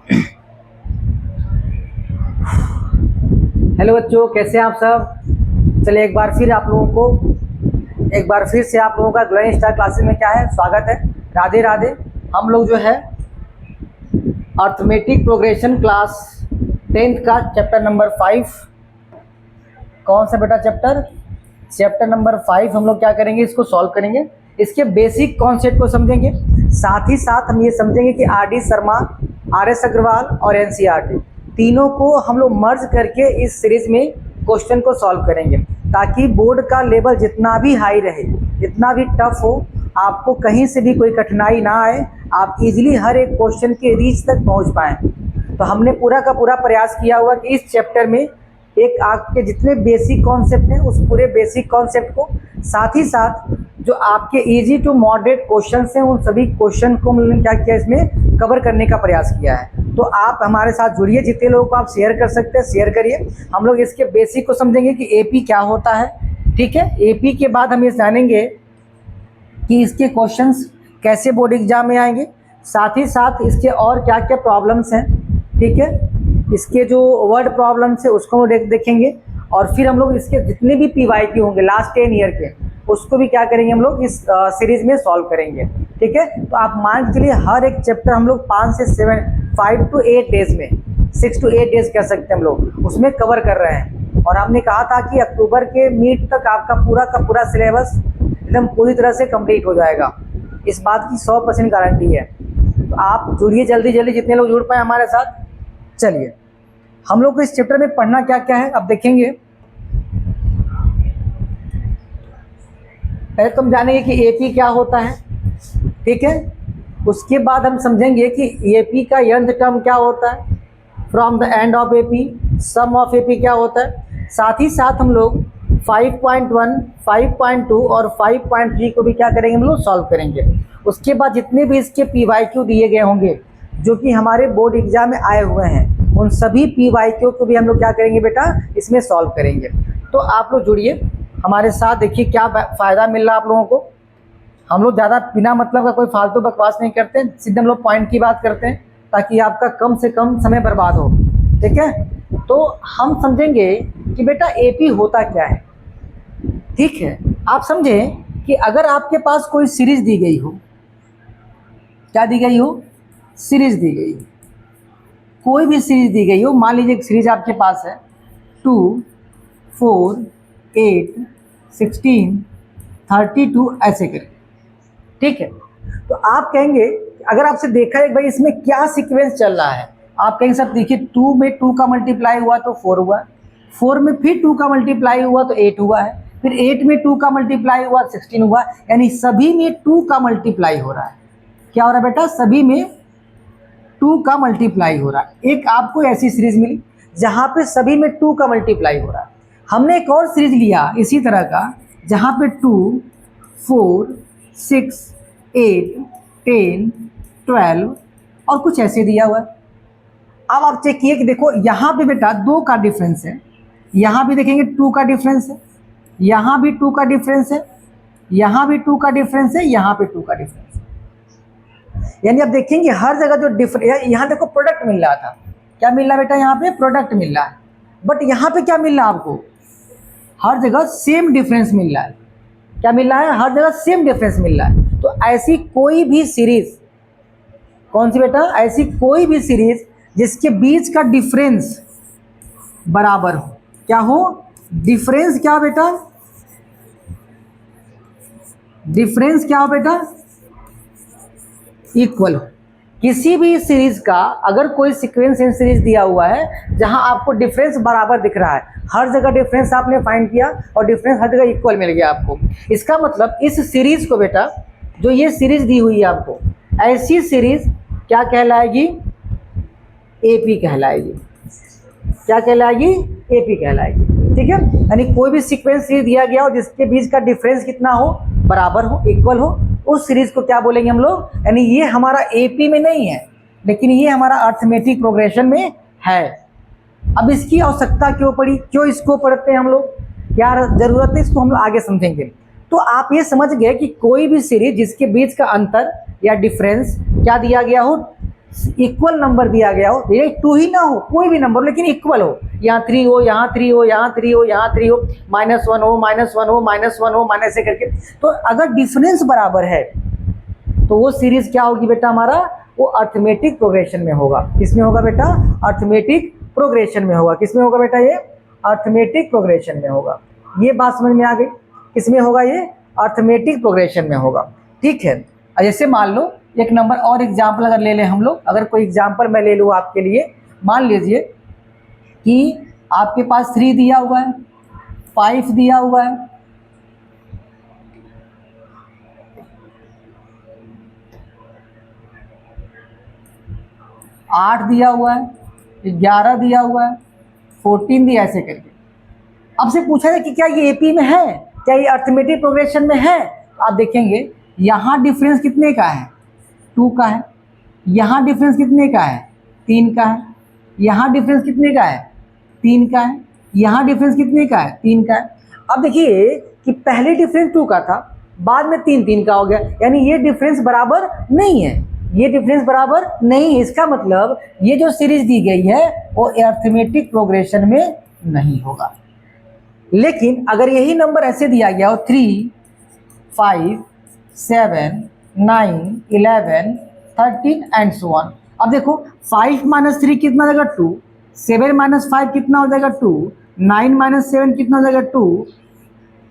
Hello बच्चों, कैसे हैं आप सब। चलिए एक बार फिर से आप लोगों का ग्लोइंग स्टार क्लासेस में क्या है, स्वागत है। राधे राधे। हम लोग जो है अर्थमेटिक प्रोग्रेशन क्लास 10th का चैप्टर नंबर 5, कौन सा बेटा चैप्टर नंबर 5 हम लोग क्या करेंगे, इसको सॉल्व करेंगे। इसके बेसिक कॉन्सेप्ट को समझेंगे, साथ ही साथ हम ये समझेंगे कि R D Sharma, R S Agarwal और एनसीईआरटी तीनों को हम लोग मर्ज करके इस सीरीज में क्वेश्चन को सॉल्व करेंगे, ताकि बोर्ड का लेवल जितना भी हाई रहे, जितना भी टफ हो, आपको कहीं से भी कोई कठिनाई ना आए, आप इजीली हर एक क्वेश्चन के रीच तक पहुंच पाएँ। तो हमने पूरा का पूरा प्रयास किया हुआ कि इस चैप्टर में एक आपके जितने बेसिक कॉन्सेप्ट हैं उस पूरे बेसिक कॉन्सेप्ट को, साथ ही साथ जो आपके इजी टू मॉडरेट क्वेश्चंस हैं उन सभी क्वेश्चन को हमने क्या किया, इसमें कवर करने का प्रयास किया है। तो आप हमारे साथ जुड़िए, जितने लोगों को आप शेयर कर सकते हैं शेयर करिए। हम लोग इसके बेसिक को समझेंगे कि एपी क्या होता है, ठीक है। एपी के बाद हम ये जानेंगे कि इसके क्वेश्चंस कैसे बोर्ड एग्जाम में आएंगे, साथ ही साथ इसके और क्या क्या प्रॉब्लम्स हैं, ठीक है। इसके जो वर्ड प्रॉब्लम्स है उसको हम देखेंगे, और फिर हम लोग इसके जितने भी पीवाईक्यू होंगे लास्ट 10 ईयर के, उसको भी क्या करेंगे, हम लोग इस सीरीज में सॉल्व करेंगे, ठीक है। तो आप मान के लिए हर एक चैप्टर हम लोग 5 to 8 डेज में, 6 to 8 डेज कह सकते हैं हम लोग, उसमें कवर कर रहे हैं। और हमने कहा था कि अक्टूबर के मिड तक आपका पूरा का पूरा सिलेबस एकदम पूरी तरह से कंप्लीट हो जाएगा, इस बात की 100% गारंटी है। तो आप जुड़िए जल्दी जल्दी, जितने लोग जुड़ पाए हमारे साथ। चलिए हम लोग को इस चैप्टर में पढ़ना क्या क्या है अब देखेंगे। पहले तो हम जानेंगे कि एपी क्या होता है, ठीक है। उसके बाद हम समझेंगे कि एपी का nth टर्म क्या होता है, from the end of AP, sum of AP क्या होता है। साथ ही साथ हम लोग 5.1, 5.2 और 5.3 को भी क्या करेंगे, हम लोग सॉल्व करेंगे। उसके बाद जितने भी इसके पीवाईक्यू दिए गए होंगे जो कि हमारे बोर्ड एग्जाम में आए हुए हैं, उन सभी पीवाईक्यू को भी हम लोग क्या करेंगे बेटा, इसमें सॉल्व करेंगे। तो आप लोग जुड़िए हमारे साथ, देखिए क्या फ़ायदा मिल रहा है आप लोगों को। हम लोग ज़्यादा बिना मतलब का कोई फालतू बकवास नहीं करते, सीधे हम लोग पॉइंट की बात करते हैं, ताकि आपका कम से कम समय बर्बाद हो, ठीक है। तो हम समझेंगे कि बेटा एपी होता क्या है, ठीक है। आप समझें कि अगर आपके पास कोई सीरीज दी गई हो, क्या दी गई हो, सीरीज दी गई हो, कोई भी सीरीज दी गई हो, मान लीजिए एक सीरीज आपके पास है 2, 4, 8, 16, 32 ऐसे करके, ठीक है। तो आप कहेंगे, अगर आपसे देखा है भाई इसमें क्या सीक्वेंस चल रहा है, आप कहेंगे सर देखिए 2 में 2 का मल्टीप्लाई हुआ तो 4 हुआ, 4 में फिर 2 का मल्टीप्लाई हुआ तो 8 हुआ है, फिर 8 में 2 का मल्टीप्लाई हुआ 16 हुआ, यानी सभी में 2 का मल्टीप्लाई हो रहा है। क्या हो रहा है बेटा, सभी में 2 का मल्टीप्लाई हो रहा है। एक आपको ऐसी सीरीज मिली जहाँ पे सभी में 2 का मल्टीप्लाई हो रहा है। हमने एक और सीरीज लिया इसी तरह का, जहाँ पे 2, 4, 6, 8, 10, 12 और कुछ ऐसे दिया हुआ है। अब आप चेक किए कि देखो यहाँ पे बेटा 2 का डिफरेंस है, यहाँ भी देखेंगे 2 का डिफरेंस है, यहाँ भी 2 का डिफरेंस है, यहाँ भी 2 का डिफरेंस है, यहाँ पे 2 का डिफरेंस है। यानी आप देखेंगे हर जगह जो डिफरेंस, यहाँ देखो प्रोडक्ट मिल रहा था, क्या मिल रहा है बेटा, यहाँ पे प्रोडक्ट मिल रहा है, बट यहाँ पे क्या मिल रहा है आपको, हर जगह सेम डिफरेंस मिल रहा है। क्या मिल रहा है, हर जगह सेम डिफरेंस मिल रहा है। तो ऐसी कोई भी सीरीज, कौन सी बेटा, ऐसी कोई भी सीरीज जिसके बीच का डिफरेंस बराबर हो, क्या हो, डिफरेंस क्या बेटा, डिफरेंस क्या हो बेटा, इक्वल हो। किसी भी सीरीज का अगर कोई सीक्वेंस इन सीरीज दिया हुआ है जहां आपको डिफरेंस बराबर दिख रहा है, हर जगह डिफरेंस आपने फाइंड किया और डिफरेंस हर जगह इक्वल मिल गया आपको, इसका मतलब इस सीरीज को बेटा, जो ये सीरीज दी हुई है आपको, ऐसी सीरीज क्या कहलाएगी, एपी कहलाएगी। क्या कहलाएगी, एपी कहलाएगी, ठीक है। यानी कोई भी सीक्वेंस सीरीज दिया गया हो जिसके बीच का डिफरेंस कितना हो, बराबर हो, इक्वल हो, उस सीरीज को क्या बोलेंगे हम लोग। यानी ये हमारा एपी में नहीं है, लेकिन ये हमारा अर्थमेटिक प्रोग्रेशन में है। अब इसकी आवश्यकता क्यों पड़ी, क्यों इसको पढ़ते हैं हम लोग, क्या जरूरत है, इसको हम लोग आगे समझेंगे। तो आप ये समझ गए कि कोई भी सीरीज जिसके बीच का अंतर या डिफरेंस क्या दिया गया हो, इक्वल नंबर दिया गया हो, ये 2 ही ना हो, कोई भी नंबर लेकिन इक्वल हो, यहाँ 3 हो, यहाँ 3 हो, यहाँ 3 हो, यहाँ 3 हो, -1 हो, -1 हो, -1 हो, माइनस करके, तो अगर डिफरेंस बराबर है तो वो सीरीज क्या होगी बेटा हमारा, वो अर्थमेटिक प्रोग्रेशन में होगा। किसमें होगा बेटा, अर्थमेटिक प्रोग्रेशन में होगा। किसमें होगा बेटा, ये अर्थमेटिक प्रोग्रेशन में होगा। ये बात समझ में आ गई, किसमें होगा, ये अर्थमेटिक प्रोग्रेशन में होगा। ठीक है, जैसे मान लो एक नंबर और एग्जाम्पल अगर ले लें हम लोग, अगर कोई एग्जाम्पल मैं ले लूँ आपके लिए, मान लीजिए कि आपके पास 3 दिया हुआ है, 5 दिया हुआ है, 8 दिया हुआ है, 11 दिया हुआ है, 14 दिया, ऐसे करके आपसे पूछा है कि क्या ये एपी में है, क्या ये अर्थमेटिक प्रोग्रेशन में है। आप देखेंगे यहाँ डिफरेंस कितने का है, 2 का है, यहाँ डिफरेंस कितने का है, 3 का है, यहाँ डिफरेंस कितने का है, 3 का है, यहाँ डिफरेंस कितने का है, 3 का है। अब देखिए कि पहले डिफरेंस 2 का था, बाद में 3 का हो गया, यानी ये डिफरेंस बराबर नहीं है, ये डिफरेंस बराबर नहीं है। इसका मतलब ये जो सीरीज दी गई है वो अर्थमेटिक प्रोग्रेशन में नहीं होगा। लेकिन अगर यही नंबर ऐसे दिया गया हो 3, 5, 7, 9, 11, 13 एंड सो ऑन। अब देखो 5 - 3 कितना हो जाएगा, 2, 7 - 5 कितना हो जाएगा, 2, 9 - 7 कितना हो जाएगा, 2,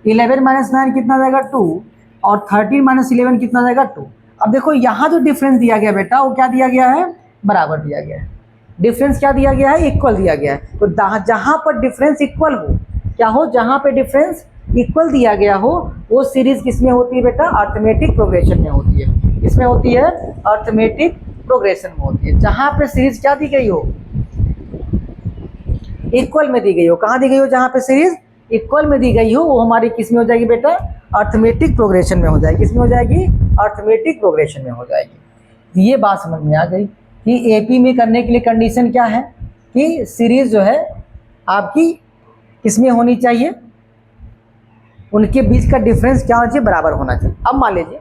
11 - 9 कितना हो जाएगा, 2, और 13 - 11 कितना हो जाएगा, 2। अब देखो यहाँ जो डिफरेंस दिया गया बेटा वो क्या दिया गया है, बराबर दिया गया है। डिफरेंस क्या दिया गया है, इक्वल दिया गया है। तो जहाँ पर डिफरेंस इक्वल हो, क्या हो, जहाँ पे डिफरेंस इक्वल दिया गया हो, वो सीरीज किसमें होती है बेटा, अर्थमेटिक प्रोग्रेशन में होती है। किसमें होती है, अर्थमेटिक प्रोग्रेशन में होती है। जहाँ पे सीरीज क्या दी गई हो, इक्वल में दी गई हो। कहाँ दी गई हो, जहाँ पे सीरीज इक्वल में दी गई हो, वो हमारी किसमें हो जाएगी बेटा, अर्थमेटिक प्रोग्रेशन में हो जाएगी। किसमें हो जाएगी, अर्थमेटिक प्रोग्रेशन में हो जाएगी। ये बात समझ में आ गई कि एपी में करने के लिए कंडीशन क्या है कि सीरीज जो है आपकी किसमें होनी चाहिए, उनके बीच का डिफरेंस क्या होना चाहिए, बराबर होना चाहिए। अब मान लीजिए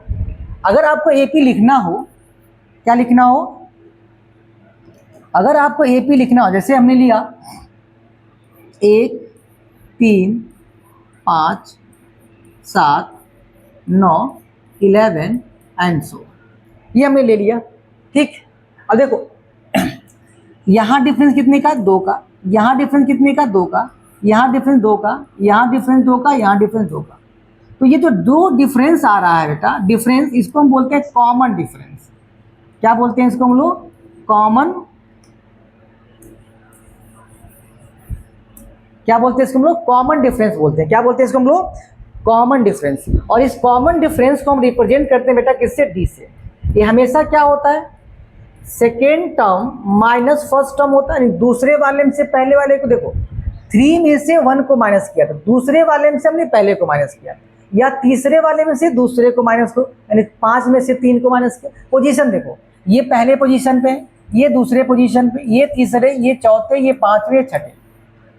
अगर आपको एपी लिखना हो, क्या लिखना हो, अगर आपको एपी लिखना हो, जैसे हमने लिया 1, 3, 5, 7, 9, 11 एंड सो, ये हमने ले लिया। ठीक, अब देखो यहाँ डिफरेंस कितने का, 2 का, यहाँ डिफरेंस कितने का, 2 का, यहाँ डिफरेंस 2 का, यहाँ डिफरेंस 2 का, यहाँ डिफरेंस 2 का। तो ये जो 2 डिफरेंस आ रहा है बेटा, डिफरेंस, इसको हम बोलते हैं कॉमन डिफरेंस। क्या बोलते हैं इसको हम लोग, कॉमन, क्या बोलते हैं इसको हम लोग, कॉमन डिफरेंस बोलते हैं। क्या बोलते हैं इसको हम लोग, कॉमन डिफरेंस। और इस कॉमन डिफरेंस को हम रिप्रेजेंट करते हैं बेटा किससे, डी से। ये हमेशा क्या होता है, second term minus first term होता है। दूसरे वाले में से पहले वाले को, देखो 3 में से 1 को माइनस किया, तो दूसरे वाले में से हमने पहले को माइनस किया, या तीसरे वाले में से दूसरे को माइनस करो, यानी 5 में से 3 को माइनस किया। पोजीशन देखो, ये पहले पोजीशन पे है, ये दूसरे पोजीशन पे, ये तीसरे, ये चौथे, ये पांचवे, छठे।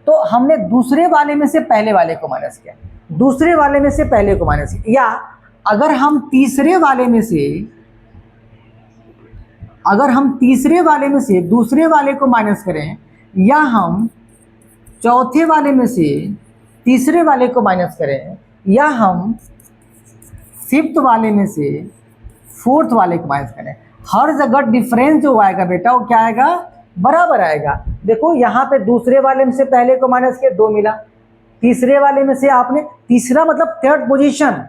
तो हमने दूसरे वाले में से पहले वाले को माइनस किया, दूसरे वाले में से पहले को माइनस किया। या अगर हम तीसरे वाले में से, अगर हम तीसरे वाले में से दूसरे वाले को माइनस करें, या हम चौथे वाले में से तीसरे वाले को माइनस करें, या हम फिफ्थ वाले में से फोर्थ वाले को माइनस करें, हर जगह डिफरेंस जो आएगा बेटा वो क्या आएगा, बराबर आएगा। देखो यहाँ पे दूसरे वाले में से पहले को माइनस किया, 2 मिला। तीसरे वाले में से आपने, तीसरा मतलब थर्ड पोजीशन,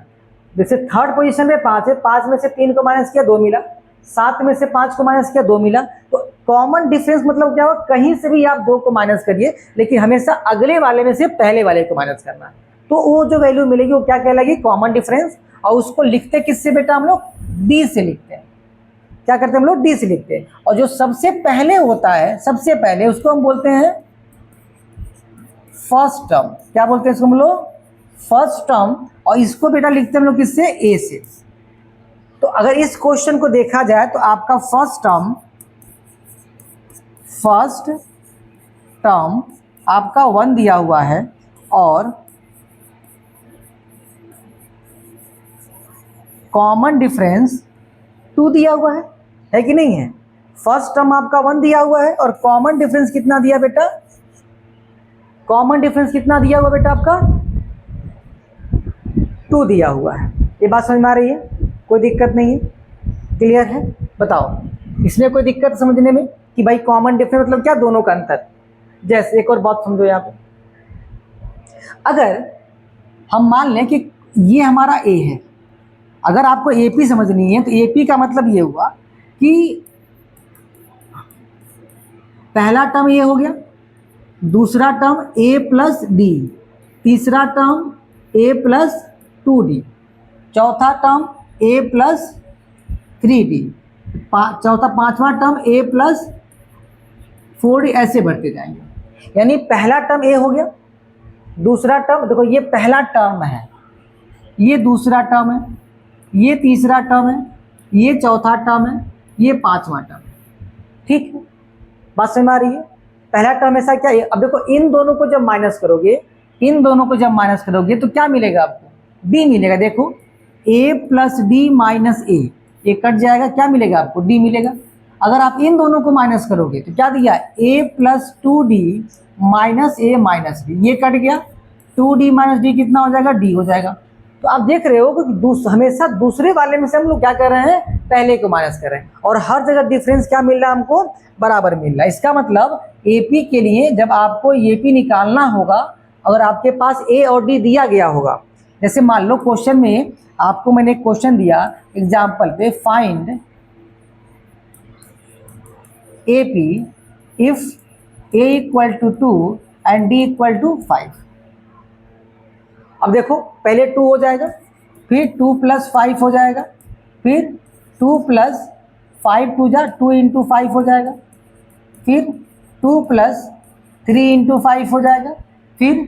जैसे थर्ड पोजीशन में 5 है, 5 में से 3 को माइनस किया, 2 मिला। 7 में से 5 को माइनस किया, 2 मिला। तो कॉमन डिफरेंस मतलब क्या होगा, कहीं से भी आप 2 को माइनस करिए, लेकिन हमेशा अगले वाले में से पहले वाले को माइनस करना है, तो वो जो वैल्यू मिलेगी वो क्या कहलाएगी, कॉमन डिफरेंस। और उसको लिखते किससे बेटा, हम लोग डी से लिखते हैं। क्या करते हैं हम लोग, डी से लिखते हैं। और जो सबसे पहले होता है, सबसे पहले, उसको हम बोलते हैं फर्स्ट टर्म। क्या बोलते हैं इसको हम लोग, फर्स्ट टर्म। और इसको बेटा लिखते हैं हम लोग किससे, ए से। तो अगर इस क्वेश्चन को देखा जाए तो आपका फर्स्ट टर्म आपका 1 दिया हुआ है, और कॉमन डिफरेंस 2 दिया हुआ है कि नहीं है। फर्स्ट टर्म आपका 1 दिया हुआ है और कॉमन डिफरेंस कितना दिया बेटा, कॉमन डिफरेंस कितना दिया हुआ बेटा आपका 2 दिया हुआ है। ये बात समझ में आ रही है, कोई दिक्कत नहीं है, क्लियर है? बताओ इसमें कोई दिक्कत समझने में कि भाई कॉमन डिफरेंस मतलब क्या, दोनों का अंतर। जैसे एक और बात समझो यहाँ पे, अगर हम मान लें कि ये हमारा ए है, अगर आपको एपी समझनी है तो एपी का मतलब ये हुआ कि पहला टर्म ये हो गया, दूसरा टर्म ए प्लस डी, तीसरा टर्म ए प्लस 2d, चौथा टर्म ए प्लस 3d, पांचवा टर्म ए प्लस 4d, ऐसे बढ़ते जाएंगे। यानी पहला टर्म ए हो गया, दूसरा टर्म, देखो ये पहला टर्म है, ये दूसरा टर्म है, ये तीसरा टर्म है, ये चौथा टर्म है, ये पांचवा टर्म है। ठीक है, बात समझ में आ रही है? पहला टर्म ऐसा क्या है, अब देखो इन दोनों को जब माइनस करोगे, इन दोनों को जब माइनस करोगे तो क्या मिलेगा आपको, डी मिलेगा। देखो ए प्लस डी माइनस ए, ये कट जाएगा, क्या मिलेगा आपको, डी मिलेगा। अगर आप इन दोनों को माइनस करोगे तो क्या दिया, ए प्लस 2d माइनस ए माइनस डी, ये कट गया, 2d माइनस डी कितना हो जाएगा, डी हो जाएगा। तो आप देख रहे हो कि हमेशा दूसरे वाले में से हम लोग क्या कर रहे हैं, पहले को माइनस कर रहे हैं, और हर जगह डिफरेंस क्या मिल रहा है हमको, बराबर मिल रहा है। इसका मतलब एपी के लिए जब आपको एपी निकालना होगा, अगर आपके पास ए और डी दिया गया होगा, जैसे मान लो क्वेश्चन में आपको मैंने क्वेश्चन दिया एग्जाम्पल पे, find AP if a equal to 2 and d equal to 5। अब देखो पहले 2 हो जाएगा, फिर 2 प्लस 5 हो जाएगा, फिर 2 प्लस 5 2 जा 2 इंटू 5 हो जाएगा, फिर 2 प्लस 3 इंटू 5 हो जाएगा, फिर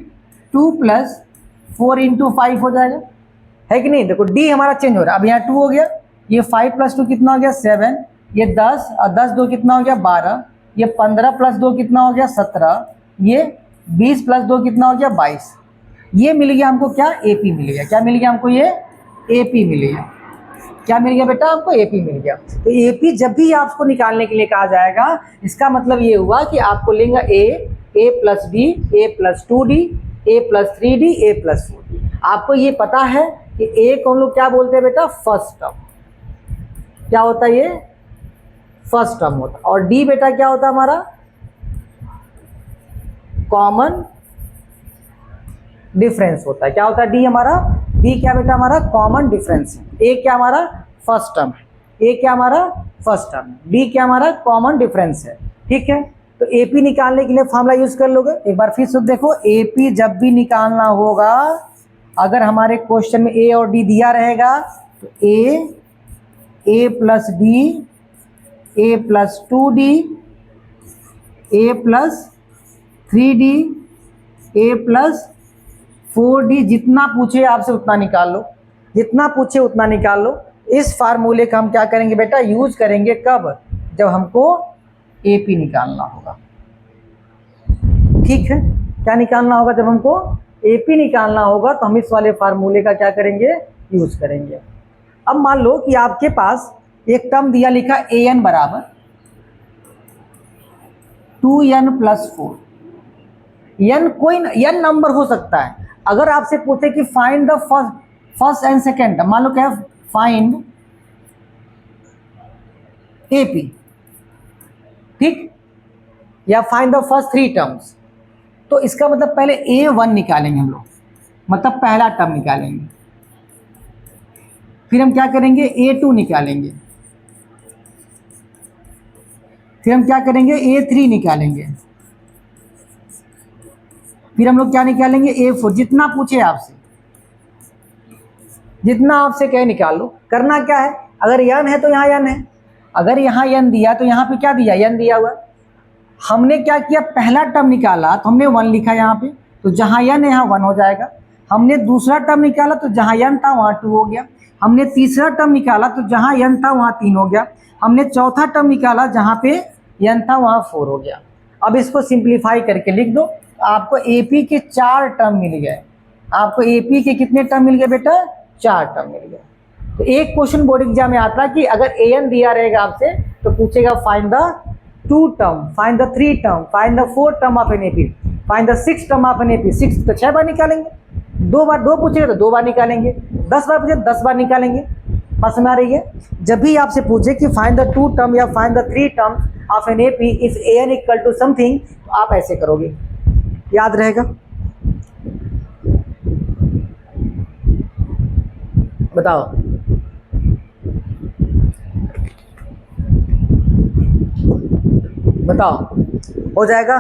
2 प्लस 4 इंटू 5 हो जाएगा, है कि नहीं? देखो डी हमारा चेंज हो रहा है, अब यहाँ 2 हो गया, ये 5 प्लस 2 कितना हो गया 7, ये 10 और 10 2 कितना हो गया 12, ये 15 प्लस 2 कितना हो गया 17, ये 20 प्लस 2 कितना हो गया 22। ये मिल गया हमको क्या, एपी मिल गया। क्या मिल गया हमको, ये एपी मिल गया। क्या मिल गया बेटा आपको, एपी मिल गया। तो एपी जब भी आपको निकालने के लिए कहा जाएगा, इसका मतलब ये हुआ कि आपको लेंगे ए प्लस डी, ए प्लस 2d, ए प्लस 3d, ए प्लस 4d। आपको ये पता है कि ए को हम लोग क्या बोलते हैं बेटा, फर्स्ट टर्म। क्या होता है, ये फर्स्ट टर्म होता है। और डी बेटा क्या होता है हमारा, कॉमन डिफरेंस होता है। क्या होता है डी हमारा, डी क्या बेटा हमारा, कॉमन डिफरेंस है। ए क्या हमारा, फर्स्ट टर्म है, ए क्या हमारा फर्स्ट टर्म, डी क्या हमारा कॉमन डिफरेंस है। ठीक है, तो एपी निकालने के लिए फॉर्मूला यूज कर लोगे। एक बार फिर से देखो, एपी जब भी निकालना होगा, अगर हमारे क्वेश्चन में ए और डी दिया रहेगा तो ए प्लस डी, ए प्लस 2d, ए प्लस 3d, ए प्लस 4d, जितना पूछे आपसे उतना निकाल लो, जितना पूछे उतना निकाल लो। इस फार्मूले का हम क्या करेंगे बेटा, यूज करेंगे कब, जब हमको एपी निकालना होगा। ठीक है, क्या निकालना होगा, जब हमको एपी निकालना होगा तो हम इस वाले फार्मूले का क्या करेंगे, यूज करेंगे। अब मान लो कि आपके पास एक टर्म दिया लिखा an बराबर 2n प्लस 4। n कोई n नंबर हो सकता है। अगर आपसे पूछे कि find the first and second, मान लो क्या है, फाइंड एपी, ठीक, या फाइंड द फर्स्ट 3 टर्म्स, तो इसका मतलब पहले a1 निकालेंगे हम लोग, मतलब पहला टर्म निकालेंगे, फिर हम क्या करेंगे a2 निकालेंगे, फिर हम क्या करेंगे a3 निकालेंगे, फिर हम लोग क्या निकालेंगे a4। जितना पूछे आपसे, जितना आपसे कहे निकाल लो। करना क्या है, अगर n है तो यहाँ n है, अगर यहाँ n दिया तो यहाँ पे क्या दिया, n दिया हुआ। हमने क्या किया, पहला टर्म निकाला तो हमने 1 लिखा यहाँ पे, तो जहाँ n है यहाँ 1 हो जाएगा। हमने दूसरा टर्म निकाला तो जहाँ n था वहाँ 2 हो गया। हमने तीसरा टर्म निकाला तो जहाँ n था वहाँ 3 हो गया। हमने चौथा टर्म निकाला जहाँ पे n था वहाँ 4 हो गया। अब इसको सिंप्लीफाई करके लिख दो, आपको एपी के 4 टर्म मिल गए। आपको एपी के कितने टर्म मिल गए बेटा, 4 टर्म मिल गए। तो एक क्वेश्चन बोर्ड एग्जाम में आता है कि अगर an दिया रहेगा आपसे तो पूछेगा find the 2 term, find the 3 term, find the 4 term of an AP, find the 6 term of an AP. 6 तो 6 बार निकालेंगे, 2 बार 2 पूछेगा तो 2 बार निकालेंगे, 10 बार पूछेगा 10 बार निकालेंगे। बात समझ आ रही है? जब भी आपसे पूछे कि फाइंड द 2 टर्म या find the 3 term of an AP if an equal to something, तो आप ऐसे करोगे, याद रहेगा। बताओ, बताओ, हो जाएगा?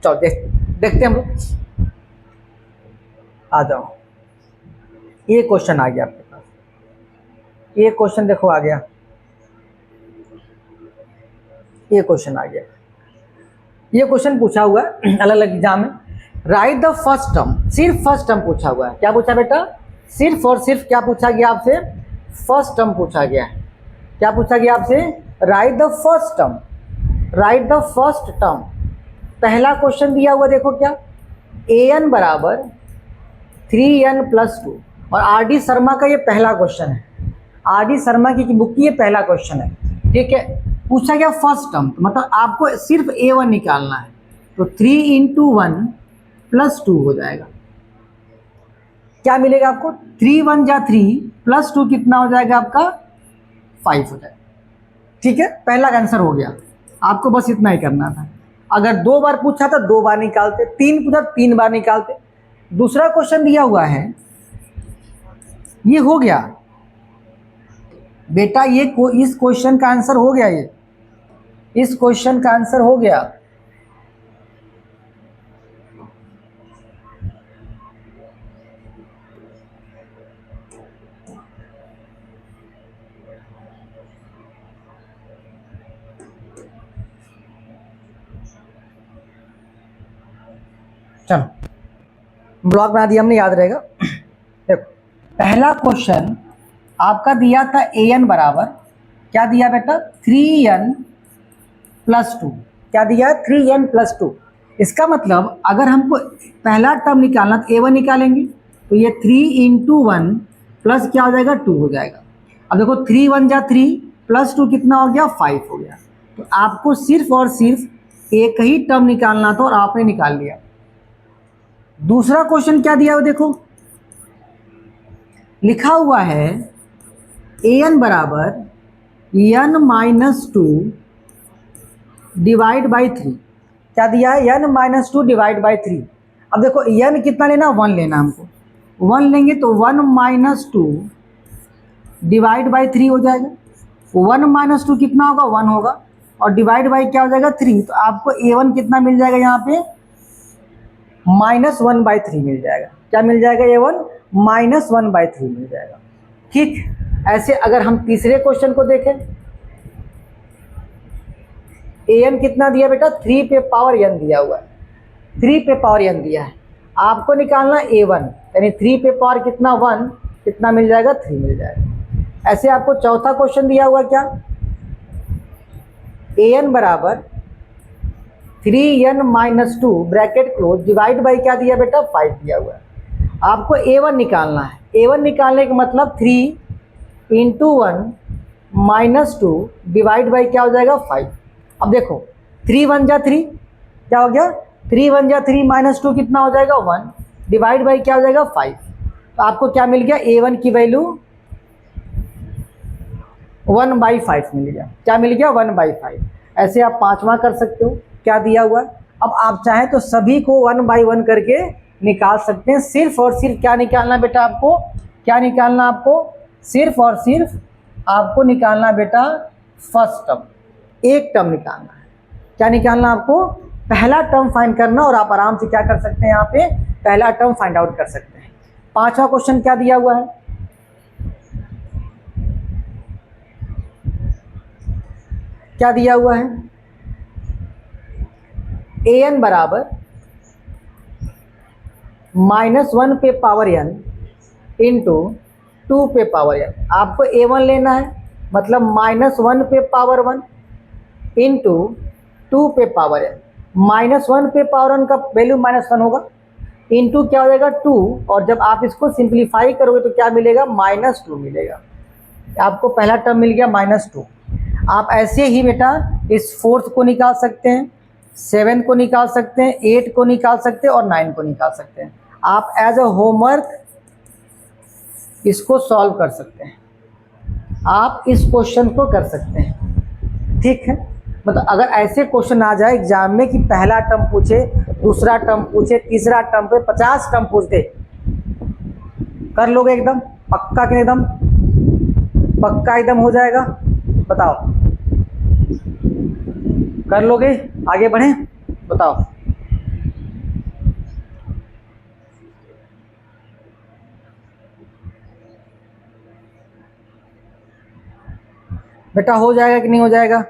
चलो देखते हैं हम लोग। आ जाओ, ये क्वेश्चन आ गया आपके पास, ये क्वेश्चन देखो आ गया, ये क्वेश्चन आ गया। ये क्वेश्चन पूछा हुआ है अलग अलग एग्जाम में। राइट द फर्स्ट टर्म, सिर्फ फर्स्ट टर्म पूछा हुआ है। क्या पूछा बेटा? सिर्फ और सिर्फ क्या पूछा गया आपसे? फर्स्ट टर्म पूछा गया है। क्या पूछा गया आपसे? Right the first term, right the first term. पहला क्वेश्चन दिया हुआ देखो क्या, an बराबर 3n प्लस 2, और आर.डी. शर्मा का ये पहला क्वेश्चन है, आर.डी. शर्मा की बुक की ये पहला क्वेश्चन है, ठीक है। पूछा गया फर्स्ट टर्म, तो मतलब आपको सिर्फ a1 निकालना है, तो 3 इंटू 1 प्लस 2 हो जाएगा। क्या मिलेगा आपको? 3 1 जा 3 प्लस 2 कितना हो जाएगा आपका? 5 हो जाएगा, ठीक है। पहला आंसर हो गया, आपको बस इतना ही करना था। अगर 2 बार पूछा था 2 बार निकालते, 3 पूछा 3 बार निकालते। दूसरा क्वेश्चन दिया हुआ है, ये हो गया बेटा, ये इस क्वेश्चन का आंसर हो गया, ये इस क्वेश्चन का आंसर हो गया। चलो ब्लॉक बना दिया हमने, याद रहेगा। देखो पहला क्वेश्चन आपका दिया था an बराबर, क्या दिया बेटा? 3n plus 2। क्या दिया? 3n plus 2। इसका मतलब अगर हमको पहला टर्म निकालना तो a1 निकालेंगे, तो ये 3 इंटू 1 प्लस क्या हो जाएगा? 2 हो जाएगा। अब देखो 3 1 जा 3 प्लस 2 कितना हो गया? 5 हो गया। तो आपको सिर्फ और सिर्फ एक ही टर्म निकालना था और आपने निकाल लिया। दूसरा क्वेश्चन क्या दिया हुआ देखो, लिखा हुआ है an बराबर n माइनस 2 डिवाइड बाई 3। क्या दिया है? n minus 2 divide by 3। अब देखो n कितना लेना? 1 लेना हमको, 1 लेंगे तो 1 माइनस 2 डिवाइड बाई 3 हो जाएगा। 1 माइनस 2 कितना होगा? 1 होगा, और डिवाइड बाई क्या हो जाएगा? 3। तो आपको a1 कितना मिल जाएगा यहाँ पे? -1 बाई 3 मिल जाएगा। क्या मिल जाएगा? a1 -1 बाई 3 मिल जाएगा, ठीक। ऐसे अगर हम तीसरे क्वेश्चन को देखें, an कितना दिया बेटा? 3 पे पावर n दिया हुआ है, 3 पे पावर n दिया है। आपको निकालना a1, यानी 3 पे पावर कितना? 1, कितना मिल जाएगा? 3 मिल जाएगा। ऐसे आपको चौथा क्वेश्चन दिया हुआ क्या, an बराबर 3n minus 2 bracket close divide by क्या दिया बेटा? 5 दिया हुआ है। आपको a1 निकालना है। a1 निकालने का मतलब 3 इंटू 1 माइनस 2 डिवाइड बाई क्या हो जाएगा? 5। अब देखो 3 1 जा 3, क्या हो गया? 3 1 जा 3 माइनस 2 कितना हो जाएगा? 1 डिवाइड बाई क्या हो जाएगा? 5। तो आपको क्या मिल गया? a1 की वैल्यू 1 बाई 5 मिल गया। क्या मिल गया? 1 बाई 5। ऐसे आप पांचवा कर सकते हो, क्या दिया हुआ है। अब आप चाहें तो सभी को 1 बाई 1 करके निकाल सकते हैं। सिर्फ और सिर्फ क्या निकालना बेटा आपको? क्या निकालना आपको? सिर्फ और सिर्फ आपको निकालना बेटा फर्स्ट टर्म, एक टर्म निकालना है। क्या निकालना आपको? पहला टर्म फाइंड करना, और आप आराम से क्या कर सकते हैं यहाँ पे? पहला टर्म फाइंड आउट कर सकते हैं। पांचवा क्वेश्चन क्या दिया हुआ है? क्या दिया हुआ है? an बराबर -1 पे पावर n इंटू 2 पे पावर n। आपको a1 लेना है, मतलब -1 पे पावर 1 इंटू 2 पे पावर n। -1 पे पावर 1 का वैल्यू -1 होगा, इंटू क्या हो जाएगा? 2, और जब आप इसको सिंप्लीफाई करोगे तो क्या मिलेगा? -2 मिलेगा। आपको पहला टर्म मिल गया -2। आप ऐसे ही बेटा इस 4th को निकाल सकते हैं, 7 को निकाल सकते हैं, 8 को निकाल सकते हैं और 9 को निकाल सकते हैं। आप एज अ होमवर्क इसको सॉल्व कर सकते हैं, आप इस क्वेश्चन को कर सकते हैं, ठीक है। मतलब अगर ऐसे क्वेश्चन आ जाए एग्जाम में कि पहला टर्म पूछे, दूसरा टर्म पूछे, तीसरा टर्म पे 50 टर्म पूछ दे, कर लोगे एकदम पक्का कि एकदम पक्का एकदम हो जाएगा? बताओ, कर लोगे? आगे बढ़ें, बताओ। बेटा हो जाएगा कि नहीं हो जाएगा?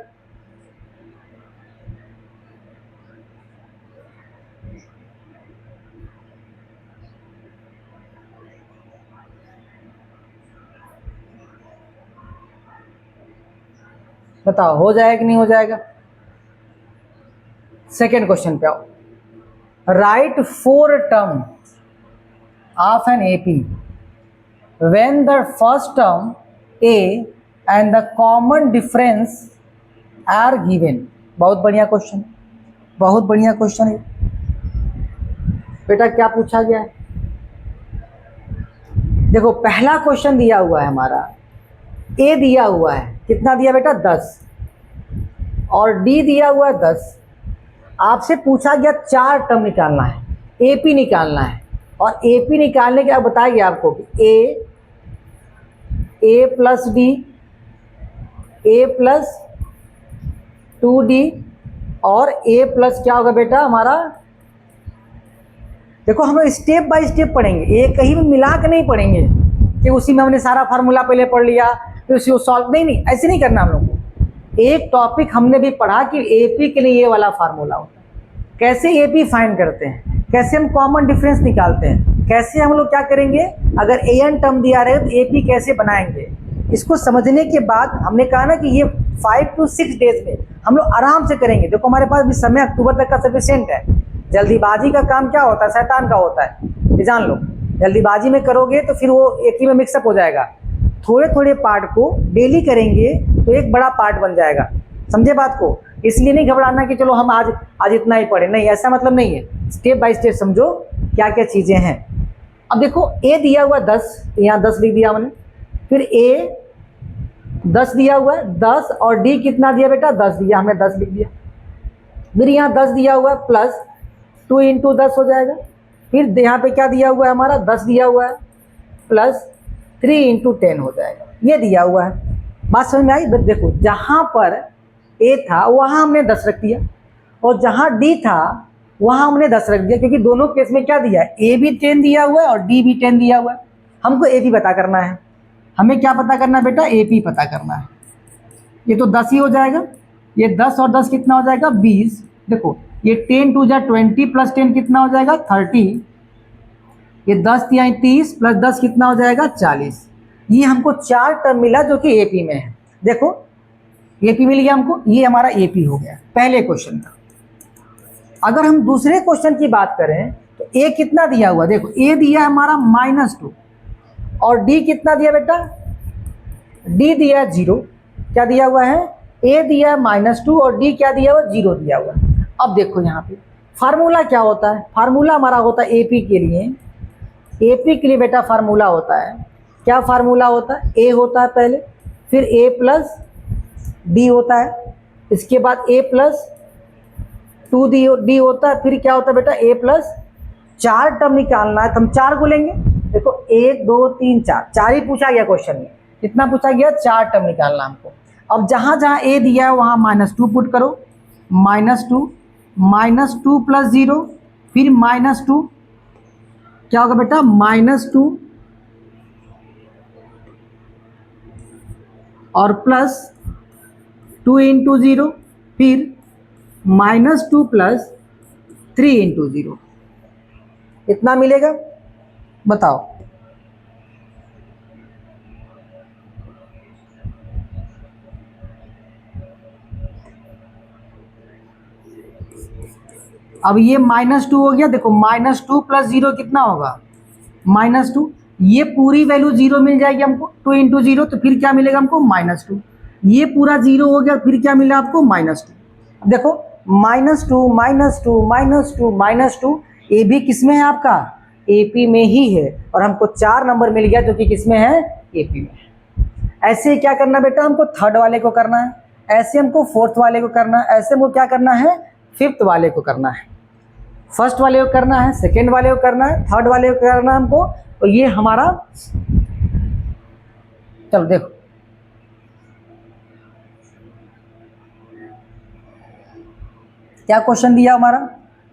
बताओ हो जाएगा कि नहीं हो जाएगा? सेकेंड क्वेश्चन पे आओ। Right 4 term of an AP when the first term a and the common difference are given. बहुत बढ़िया क्वेश्चन, बहुत बढ़िया क्वेश्चन है बेटा। क्या पूछा गया है? देखो पहला क्वेश्चन दिया हुआ है हमारा, ए दिया हुआ है, कितना दिया बेटा? 10, और डी दिया हुआ है 10। आपसे पूछा गया 4 टर्म निकालना है, एपी निकालना है, और एपी निकालने के अब बताया गया आपको कि ए प्लस डी, ए प्लस 2d और ए प्लस क्या होगा बेटा हमारा? देखो हम स्टेप बाय स्टेप पढ़ेंगे, एक कहीं भी मिला के नहीं पढ़ेंगे कि उसी में हमने सारा फार्मूला पहले पढ़ लिया फिर उसी को सॉल्व, नहीं, ऐसे नहीं करना हम लोग को। एक टॉपिक हमने भी पढ़ा कि एपी के लिए ये वाला फार्मूला होता है, कैसे एपी फाइंड करते हैं, कैसे हम कॉमन डिफरेंस निकालते हैं, कैसे हम लोग क्या करेंगे अगर एन टर्म दिया रहे तो एपी कैसे बनाएंगे। इसको समझने के बाद हमने कहा ना कि ये 5 to 6 डेज में हम लोग आराम से करेंगे। देखो हमारे पास भी समय अक्टूबर तक का सफिशिएंट है। जल्दीबाजी का काम क्या होता है? शैतान का होता है, ये जान लो। जल्दीबाजी में करोगे तो फिर वो एक ही में मिक्सअप हो जाएगा। थोड़े थोड़े पार्ट को डेली करेंगे तो एक बड़ा पार्ट बन जाएगा, समझे बात को? इसलिए नहीं घबराना कि चलो हम आज इतना ही पढ़े, नहीं, ऐसा मतलब नहीं है। स्टेप बाय स्टेप समझो क्या क्या चीज़ें हैं। अब देखो ए दिया हुआ 10, यहाँ 10 लिख दिया हमने, फिर ए 10 दिया हुआ है, 10 और डी कितना दिया बेटा? 10 दिया, हमने 10 लिख दिया। फिर यहाँ 10 दिया हुआ है प्लस 2 इंटू 10 हो जाएगा। फिर यहाँ पे क्या दिया हुआ है हमारा? 10 दिया हुआ है प्लस 3 इंटू 10 हो जाएगा, ये दिया हुआ है। बात समझ में आई? देखो जहाँ पर ए था वहाँ हमने 10 रख दिया, और जहाँ डी था वहाँ हमने 10 रख दिया, क्योंकि दोनों केस में क्या दिया है? ए भी 10 दिया हुआ है और डी भी 10 दिया हुआ है। हमको ए भी पता करना है। हमें क्या पता करना है बेटा? एपी पता करना है। ये तो 10 ही हो जाएगा, ये 10 और 10 कितना हो जाएगा? 20। देखो ये 10 2 जा 20 प्लस 10 कितना हो जाएगा? 30। ये 10 या 30 प्लस 10 कितना हो जाएगा? 40। ये हमको 4 टर्म मिला जो कि एपी में है। देखो एपी मिल गया हमको, ये हमारा एपी हो गया पहले क्वेश्चन का। अगर हम दूसरे क्वेश्चन की बात करें तो ए कितना दिया हुआ? देखो ए दिया है हमारा -2 और डी कितना दिया बेटा? डी दिया है 0। क्या दिया हुआ है? ए दिया है -2 और डी क्या दिया हुआ? 0 दिया हुआ है। अब देखो यहाँ पे फार्मूला क्या होता है? फार्मूला हमारा होता है एपी के लिए, एपी के लिए बेटा फार्मूला होता है, क्या फार्मूला होता है? ए होता है पहले, फिर ए प्लस डी होता है, इसके बाद ए प्लस 2d होता है, फिर क्या होता है बेटा? ए प्लस 4 टर्म निकालना है तो हम 4 को लेंगे। देखो 1 2 3 4 ही पूछा गया क्वेश्चन में। कितना पूछा गया? 4 टर्म निकालना हमको। अब जहाँ जहाँ ए दिया है वहाँ -2 पुट करो, -2 प्लस 0, फिर -2 क्या होगा बेटा? -2 और प्लस 2 इंटू 0, फिर -2 प्लस 3 इंटू 0, कितना मिलेगा बताओ? अब ये -2 हो गया। देखो -2 प्लस 0 कितना होगा? -2। ये पूरी वैल्यू 0 मिल जाएगी हमको, 2 इंटू 0, तो फिर क्या मिलेगा हमको? -2। ये पूरा जीरो हो गया, फिर क्या मिला आपको -2। देखो -2 -2 -2 -2, ए भी किस में है आपका, एपी में ही है, और हमको 4 नंबर मिल गया जो कि किस में है, एपी में है। ऐसे क्या करना बेटा, हमको थर्ड वाले को करना है, ऐसे हमको फोर्थ वाले को करना है, ऐसे हमको क्या करना है, फिफ्थ वाले को करना है, फर्स्ट वाले को करना है, सेकेंड वाले को करना है, थर्ड वाले को करना है हमको। तो ये हमारा, चलो देखो क्या क्वेश्चन दिया हमारा,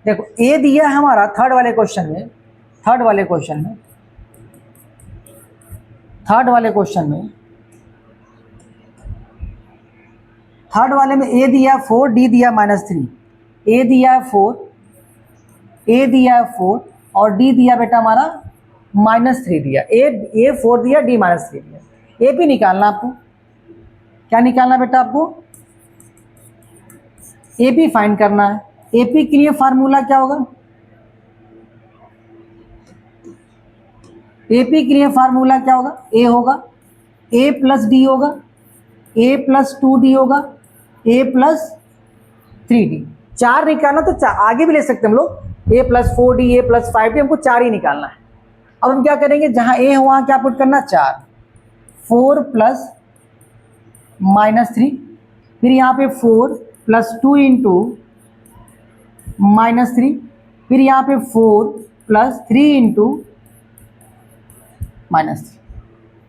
देखो ए दिया है हमारा थर्ड वाले क्वेश्चन में, थर्ड वाले क्वेश्चन में, थर्ड वाले क्वेश्चन में, थर्ड वाले में ए दिया 4, डी दिया -3, ए दिया 4, ए दिया 4 और डी दिया बेटा हमारा -3 दिया, ए 4 दिया, डी -3 दिया। ए पी निकालना आपको, क्या निकालना बेटा आपको, ए पी फाइंड करना है। ए पी के लिए फार्मूला क्या होगा, ए पी के लिए फार्मूला क्या होगा, ए होगा ए प्लस डी होगा, ए प्लस 2d होगा, ए प्लस 3d। 4 निकालना तो आगे भी ले सकते हम लोग, a plus 4d, a plus 5d, हमको 4 ही निकालना है। अब हम क्या करेंगे, जहां a है वहां क्या पुट करना, 4, 4 प्लस -3, फिर यहाँ पे 4 प्लस 2 इंटू -3, फिर यहाँ पे 4 प्लस 3 इंटू -3।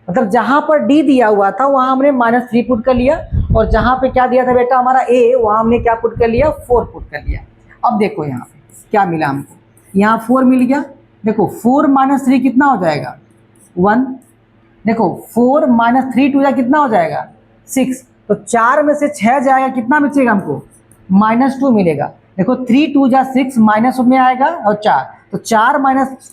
मतलब जहां पर d दिया हुआ था वहां हमने -3 पुट कर लिया, और जहां पे क्या दिया था बेटा हमारा a, वहां हमने क्या पुट कर लिया, 4 पुट कर लिया। अब देखो यहाँ पे क्या मिला हमको, यहाँ 4 मिल गया, देखो 4 - 3 कितना हो जाएगा, 1, देखो 4 - 3 2 कितना हो जाएगा, 6, तो 4 में से 6 जाएगा, कितना बचेगा हमको, -2 मिलेगा। देखो 3 2 6, माइनस में आएगा और 4, तो 4 -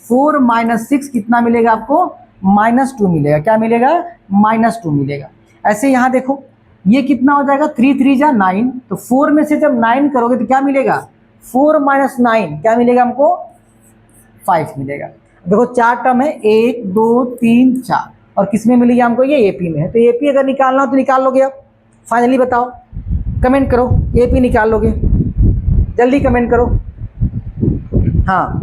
4 - 6 कितना मिलेगा आपको, -2 मिलेगा। क्या मिलेगा, -2 मिलेगा। ऐसे यहाँ देखो ये कितना हो जाएगा, 3 3 जा 9, तो 4 में से जब 9 करोगे तो क्या मिलेगा, 4 - 9 क्या मिलेगा हमको, 5 मिलेगा। देखो 4 टर्म है, 1 2 3 4, और किस में मिलेगा हमको, ये एपी में है। तो एपी अगर निकालना हो तो निकाल लोगे। अब फाइनली बताओ, कमेंट करो, एपी निकाल लोगे, जल्दी कमेंट करो। हाँ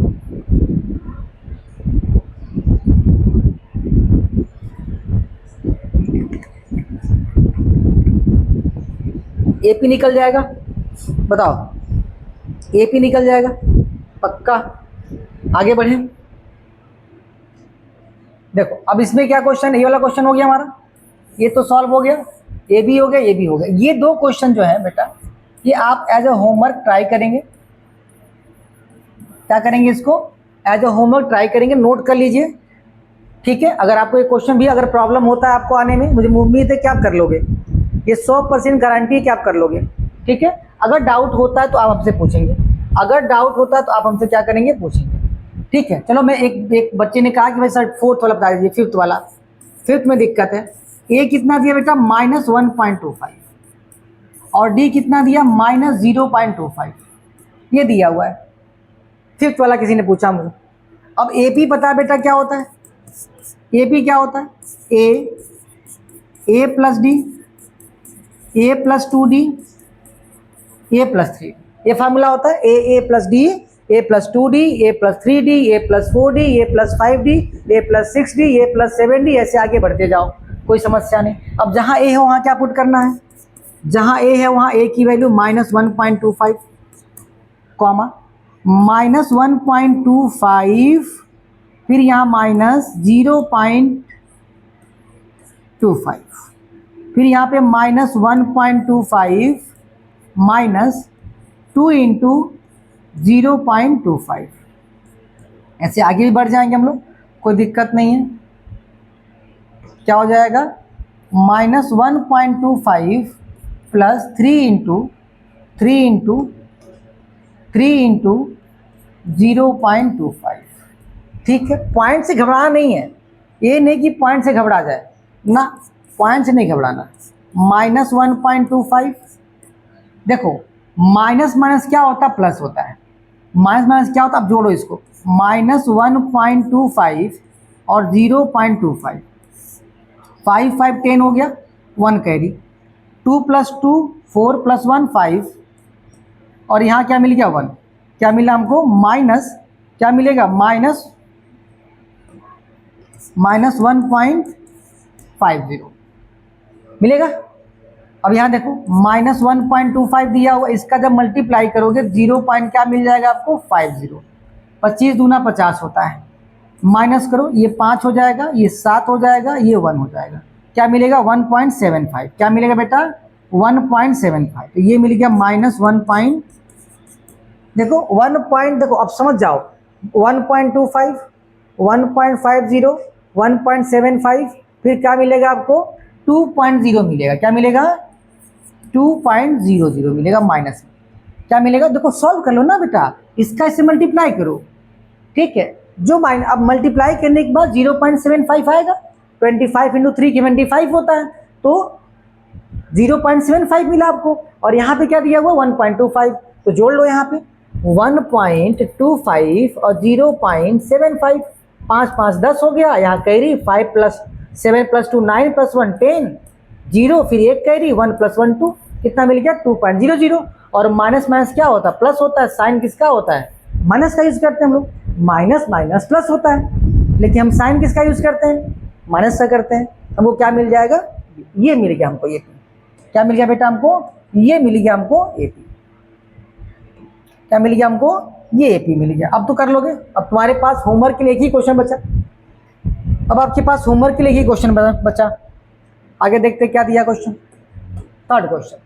एपी निकल जाएगा, बताओ, एपी निकल जाएगा पक्का। आगे बढ़े, देखो अब इसमें क्या क्वेश्चन, ये वाला क्वेश्चन हो गया हमारा, ये तो सॉल्व हो गया, ये भी हो गया, ये भी हो गया। ये 2 क्वेश्चन जो है बेटा, ये आप एज अ होमवर्क ट्राई करेंगे। क्या करेंगे, इसको एज अ होमवर्क ट्राई करेंगे, नोट कर लीजिए, ठीक है। अगर आपको ये क्वेश्चन भी अगर प्रॉब्लम होता है आपको आने में, मुझे उम्मीद है कि आप कर लोगे, ये 100% गारंटी है कि आप कर लोगे, ठीक है। अगर डाउट होता है तो आप हमसे पूछेंगे, अगर डाउट होता है तो आप हमसे क्या करेंगे, पूछेंगे, ठीक है। चलो मैं एक बच्चे ने कहा कि भाई सर 4th वाला बता दीजिए, 5th वाला, 5th में दिक्कत है। ए कितना दिया बेटा, -1.25, और डी कितना दिया, -0.25, ये दिया हुआ है। 5th वाला किसी ने पूछा मुझे। अब ए पी पता है बेटा क्या होता है, ए पी क्या होता है, ए प्लस डी, ए प्लस 2d, ए प्लस 3, ये फार्मूला होता है, ए प्लस डी, ए प्लस 2d, ए प्लस 3d, ए प्लस 4d, ए प्लस 5d, ए प्लस 6d, ए प्लस 7d, ऐसे आगे बढ़ते जाओ, कोई समस्या नहीं। अब जहाँ ए है वहाँ क्या पुट करना है, जहाँ ए है वहाँ ए की वैल्यू -1.25, कॉमा -1.25, फिर यहाँ -0.25, फिर यहाँ पे -1.25 -2 इंटू 0.25, ऐसे आगे भी बढ़ जाएंगे हम लोग, कोई दिक्कत नहीं है। क्या हो जाएगा, -1.25 प्लस 3 इंटू 0.25, ठीक है। पॉइंट से घबराना नहीं है, ये नहीं कि पॉइंट से घबरा जाए ना, पॉइंट से नहीं घबराना। -1.25, देखो माइनस माइनस क्या होता है, प्लस होता है, माइनस माइनस क्या होता है, अब जोड़ो इसको, -1.25 और 0.25, 5 5 10 हो गया, 1 कैरी, 2 + 2 4 + 1 5, और यहाँ क्या मिल गया 1, क्या मिला हमको माइनस, क्या मिलेगा माइनस 1.50 मिलेगा। अब यहाँ देखो -1.25 दिया हुआ, इसका जब मल्टीप्लाई करोगे 0 पॉइंट क्या मिल जाएगा आपको 50, 25 दूना 50 होता है, माइनस करो ये 5 हो जाएगा, ये 7 हो जाएगा, ये 1 हो जाएगा, क्या मिलेगा 1.75, क्या मिलेगा बेटा 1.75, तो ये मिल गया -1 देखो 1 पॉइंट, देखो अब समझ जाओ 1.25 1.50 1.75, फिर क्या मिलेगा आपको 2.0 मिलेगा, क्या मिलेगा 2.00 मिलेगा माइनस में, क्या मिलेगा देखो सॉल्व कर लो ना बेटा, इसका इससे मल्टीप्लाई करो, ठीक है, जो अब मल्टीप्लाई करने के बाद 0.75 आएगा, 25 × 3 की 25 होता है, तो 0.75 मिला आपको, और यहाँ पे क्या दिया हुआ 1.25, तो जोड़ लो यहाँ पे 1.25 और 0.75, 5 5 10 हो गया, यहाँ कैरी 5 + 7 + 2 9 + 1 10, 0 फिर एक कैरी 1 + 1 2, कितना मिल गया 2.00, और माइनस माइनस क्या होता है प्लस होता है, साइन किसका होता है माइनस का यूज करते हैं हम लोग, माइनस माइनस प्लस होता है, लेकिन हम साइन किसका यूज करते हैं माइनस का करते हैं, हमको क्या मिल जाएगा ये मिल गया हमको ए पी, क्या मिल गया बेटा हमको ये मिल गया हमको ए पी, क्या मिल गया हमको ये ए पी मिल गया। अब तो कर लोगे, अब तुम्हारे पास होमवर्क के लिए एक ही क्वेश्चन बचा, अब आपके पास होमवर्क के लिए ही क्वेश्चन बचा, आगे देखते क्या दिया question. Third question,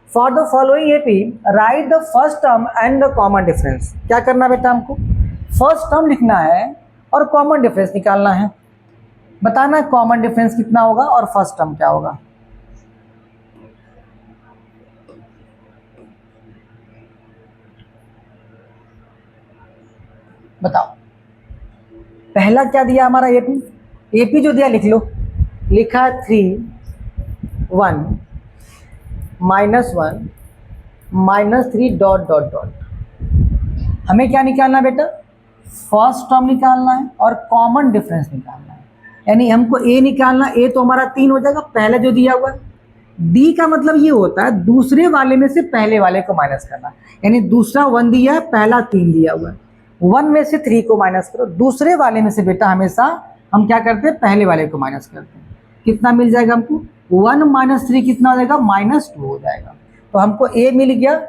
for the following AP right the first term and the common difference, क्या करना बेटा हमको फर्स्ट टर्म लिखना है और कॉमन डिफरेंस निकालना है, बताना कॉमन डिफरेंस कितना होगा और फर्स्ट टर्म क्या होगा। बताओ पहला क्या दिया हमारा एपी, एपी जो दिया लिख लो, लिखा 3 1 -1 -3 डॉट डॉट डॉट, हमें क्या निकालना बेटा फर्स्ट टर्म निकालना है और कॉमन डिफरेंस निकालना है, यानी हमको ए निकालना, ए तो हमारा 3 हो जाएगा पहले जो दिया हुआ है, डी का मतलब ये होता है दूसरे वाले में से पहले वाले को माइनस करना, यानी दूसरा 1 दिया है पहला 3 दिया हुआ है, 1 में से 3 को माइनस करो, दूसरे वाले में से बेटा हमेशा हम क्या करते हैं पहले वाले को माइनस करते हैं, कितना मिल जाएगा हमको 1 - 3 कितना हो जाएगा -2 हो जाएगा, तो हमको ए मिल गया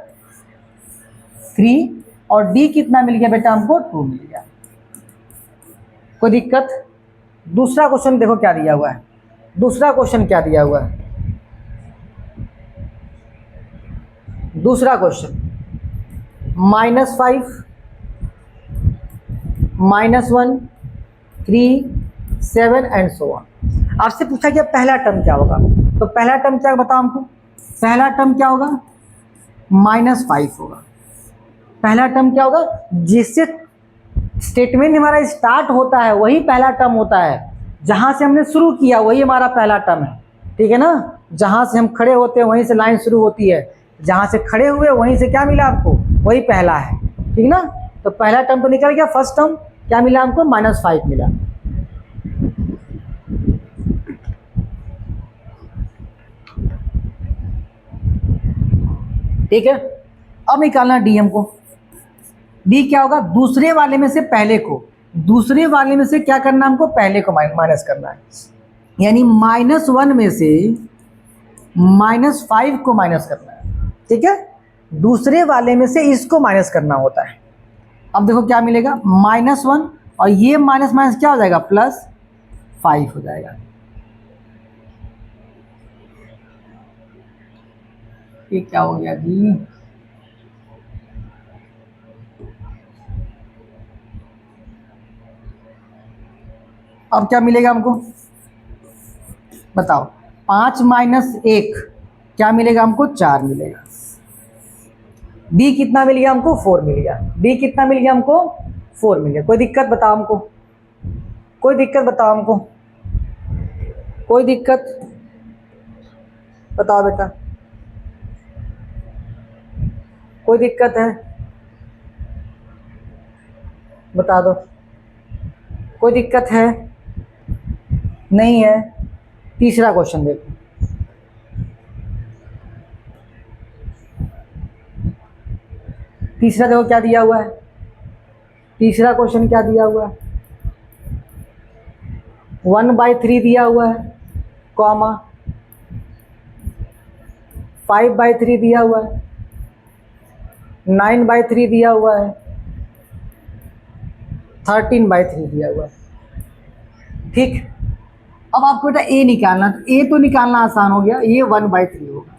3 और डी कितना मिल गया बेटा हमको 2 मिल गया, कोई दिक्कत। दूसरा क्वेश्चन देखो क्या दिया हुआ है, दूसरा क्वेश्चन क्या दिया हुआ है, दूसरा क्वेश्चन -5 -1 3 7 एंड सो ऑन, आपसे पूछा गया पहला टर्म क्या होगा, तो पहला टर्म क्या बताओ हमको, पहला टर्म क्या होगा -5 होगा, पहला टर्म क्या होगा जिससे स्टेटमेंट हमारा स्टार्ट होता है वही पहला टर्म होता है, जहां से हमने शुरू किया वही हमारा पहला टर्म है, ठीक है ना, जहां से हम खड़े होते हैं वहीं से लाइन शुरू होती है, जहां से खड़े हुए वहीं से क्या मिला आपको वही पहला है, ठीक ना, तो पहला टर्म तो निकल गया, फर्स्ट टर्म क्या मिला हमको -5 मिला, ठीक है। अब निकालना डी हमको, डी क्या होगा दूसरे वाले में से पहले को, दूसरे वाले में से क्या करना हमको पहले को माइनस करना है, यानी -1 में से -5 को माइनस करना है, ठीक है, दूसरे वाले में से इसको माइनस करना होता है। अब देखो क्या मिलेगा -1 और ये माइनस माइनस क्या हो जाएगा +5 हो जाएगा, ये क्या हो गया जी, अब क्या मिलेगा हमको बताओ, 5 - 1 क्या मिलेगा हमको 4 मिलेगा, डी कितना मिल गया हमको 4 मिल गया, डी कितना मिल गया हमको 4 मिल गया, कोई दिक्कत बताओ हमको, कोई दिक्कत बताओ हमको, कोई दिक्कत बताओ बेटा, कोई दिक्कत है बता दो, कोई दिक्कत है नहीं है। तीसरा क्वेश्चन देखो, तीसरा देखो क्या दिया हुआ है, तीसरा क्वेश्चन क्या दिया हुआ है, 1/3 दिया हुआ है, कॉमा 5/3 दिया हुआ है, 9/3 दिया हुआ है, 13/3 दिया हुआ है। ठीक, अब आपको बेटा ए निकालना, तो ए तो निकालना आसान हो गया, ये 1/3 होगा।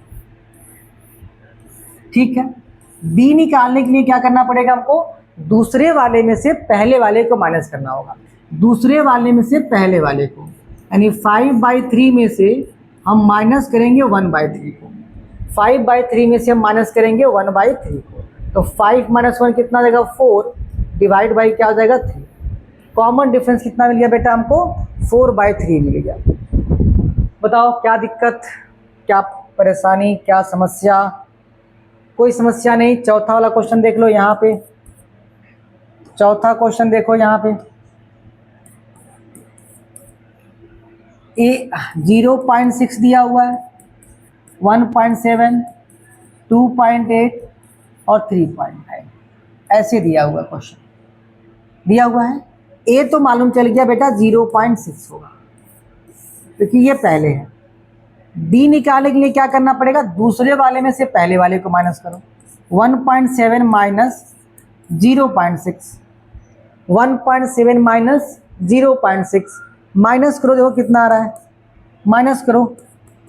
ठीक है, बी निकालने के लिए क्या करना पड़ेगा हमको, दूसरे वाले में से पहले वाले को माइनस करना होगा, दूसरे वाले में से पहले वाले को, यानी 5/3 में से हम माइनस करेंगे 1/3 को, 5/3 में से हम माइनस करेंगे 1/3 को, तो 5 - 1 कितना देगा 4, डिवाइड बाई क्या हो जाएगा 3। कॉमन डिफरेंस कितना मिल गया बेटा हमको, 4/3 मिल गया। बताओ क्या दिक्कत, क्या परेशानी, क्या समस्या? कोई समस्या नहीं। चौथा वाला क्वेश्चन देख लो यहाँ पे, चौथा क्वेश्चन देखो यहाँ पे, ए 0.6 दिया हुआ है, 1.7, 2.8 और 3.9 ऐसे दिया हुआ क्वेश्चन दिया हुआ है। ए तो मालूम चल गया बेटा 0.6 होगा क्योंकि ये पहले है। डी निकालने के लिए क्या करना पड़ेगा, दूसरे वाले में से पहले वाले को माइनस करो, 1.7 माइनस 0.6, 1.7 माइनस 0.6 माइनस करो, देखो कितना आ रहा है, माइनस करो,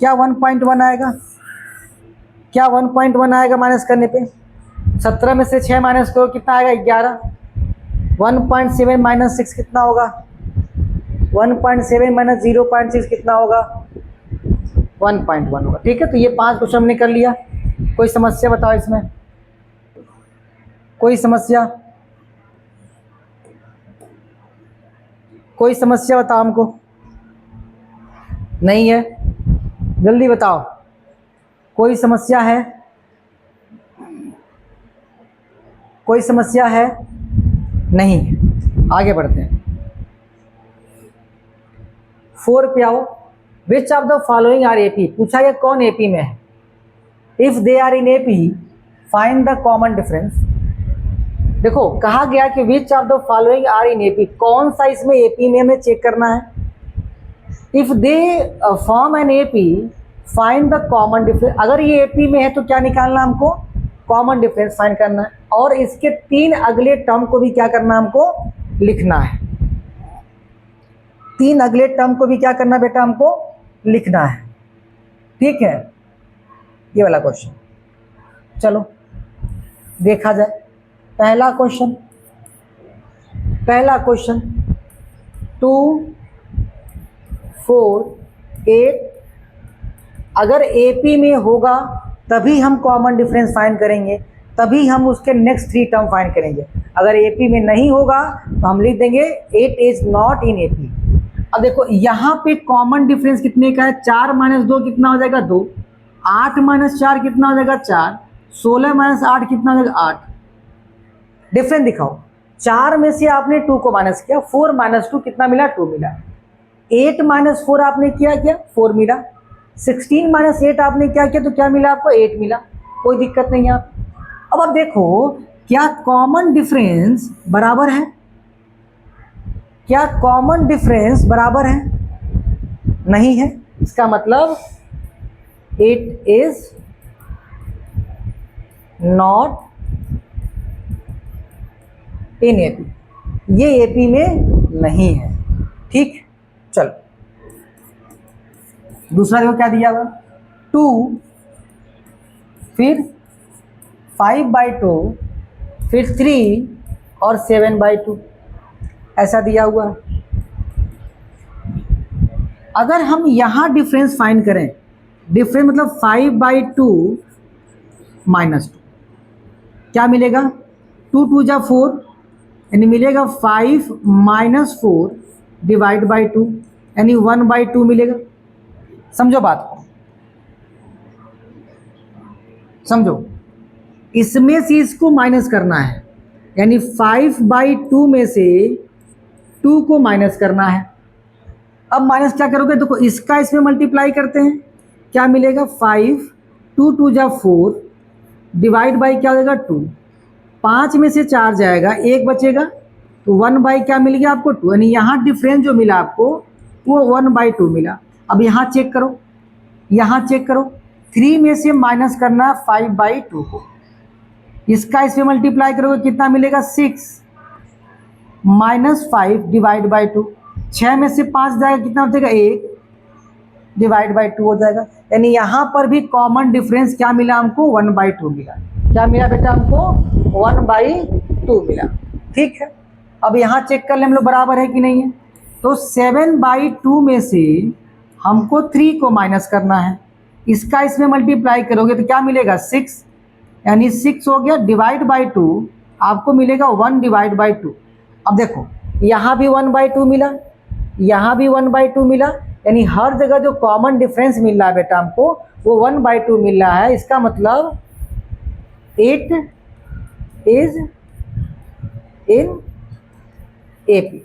क्या 1.1 आएगा, क्या 1.1 आएगा माइनस करने पे, 17 में से 6 माइनस करो, कितना आएगा 11, 1.7 माइनस 6 कितना होगा, 1.7 माइनस 0.6 कितना होगा, 1.1 होगा। ठीक है, तो ये 5 क्वेश्चन हमने कर लिया। कोई समस्या बताओ इसमें, कोई समस्या, कोई समस्या बताओ हमको, नहीं है, जल्दी बताओ, कोई समस्या है, कोई समस्या है, नहीं, आगे बढ़ते हैं। 4 पे आओ, which of the following are AP, पूछा ये कौन एपी में है, if they are in AP find the common difference. देखो कहा गया कि which of the following are in AP, कौन सा इसमें एपी में हमें चेक करना है। If they form an AP find the common difference, अगर ये एपी में है तो क्या निकालना हमको, कॉमन डिफरेंस फाइंड करना है, और इसके 3 अगले टर्म को भी क्या करना हमको, लिखना है। 3 अगले टर्म को भी क्या करना बेटा हमको, लिखना है। ठीक है, ये वाला क्वेश्चन चलो देखा जाए। पहला क्वेश्चन 2, 4, 8, अगर एपी में होगा तभी हम कॉमन डिफरेंस फाइंड करेंगे, तभी हम उसके नेक्स्ट 3 टर्म फाइंड करेंगे। अगर एपी में नहीं होगा तो हम लिख देंगे 8 इज नॉट इन एपी। अब देखो यहाँ पे कॉमन डिफरेंस कितने का है, 4 - 2 कितना हो जाएगा 2, 8 - 4 कितना हो जाएगा 4, 16 - 8 कितना हो जाएगा 8। डिफरेंस दिखाओ, 4 में से आपने 2 को माइनस किया, 4 - 2 कितना मिला 2 मिला, 8 - 4 आपने किया 4 मिला, 16 - 8 आपने क्या किया तो क्या मिला आपको 8 मिला, कोई दिक्कत नहीं है। अब आप देखो क्या कॉमन डिफरेंस बराबर है, क्या कॉमन डिफरेंस बराबर है, नहीं है, इसका मतलब 8 इज नॉट इन एपी, ये एपी में नहीं है। ठीक, चलो दूसरा देखो क्या दिया हुआ, 2, फिर 5/2, फिर 3 और 7/2 ऐसा दिया हुआ है। अगर हम यहाँ डिफरेंस फाइंड करें, डिफरेंस मतलब 5/2 - 2 क्या मिलेगा, 2 2 जा 4, यानी मिलेगा 5 - 4 डिवाइड बाई 2, यानी 1/2 मिलेगा। समझो बात को, समझो, इसमें से इसको माइनस करना है, यानी 5/2 में से 2 को माइनस करना है। अब माइनस क्या करोगे, देखो इसका इसमें मल्टीप्लाई करते हैं, क्या मिलेगा 5, 2 2 जा 4 डिवाइड बाई क्या हो जाएगा 2, 5 में से 4 जाएगा, 1 बचेगा, तो 1/, क्या मिल गया आपको 2, यानी यहाँ डिफरेंस जो मिला आपको वो 1/2 मिला। अब यहाँ चेक करो, यहाँ चेक करो, 3 में से माइनस करना है 5/2 को, इसका इसमें मल्टीप्लाई करोगे कितना मिलेगा 6 -5 डिवाइड बाई 2, 6 में से 5 जाएगा कितना बचेगा 1 डिवाइड बाई 2 हो जाएगा। यानी यहाँ पर भी कॉमन डिफरेंस क्या मिला हमको 1/2 मिला। क्या मिला बेटा हमको 1/2 मिला। ठीक है, अब यहाँ चेक कर ले हम लोग बराबर है कि नहीं है। तो 7/2 में से हमको 3 को माइनस करना है, इसका इसमें मल्टीप्लाई करोगे तो क्या मिलेगा 6, यानी 6 हो गया डिवाइड बाई 2, आपको मिलेगा 1 डिवाइड बाई 2। अब देखो यहाँ भी 1/2 मिला, यहाँ भी 1/2 मिला, यानी हर जगह जो कॉमन डिफरेंस मिल रहा है बेटा हमको वो 1/2 मिल रहा है। इसका मतलब 8 इज इन AP,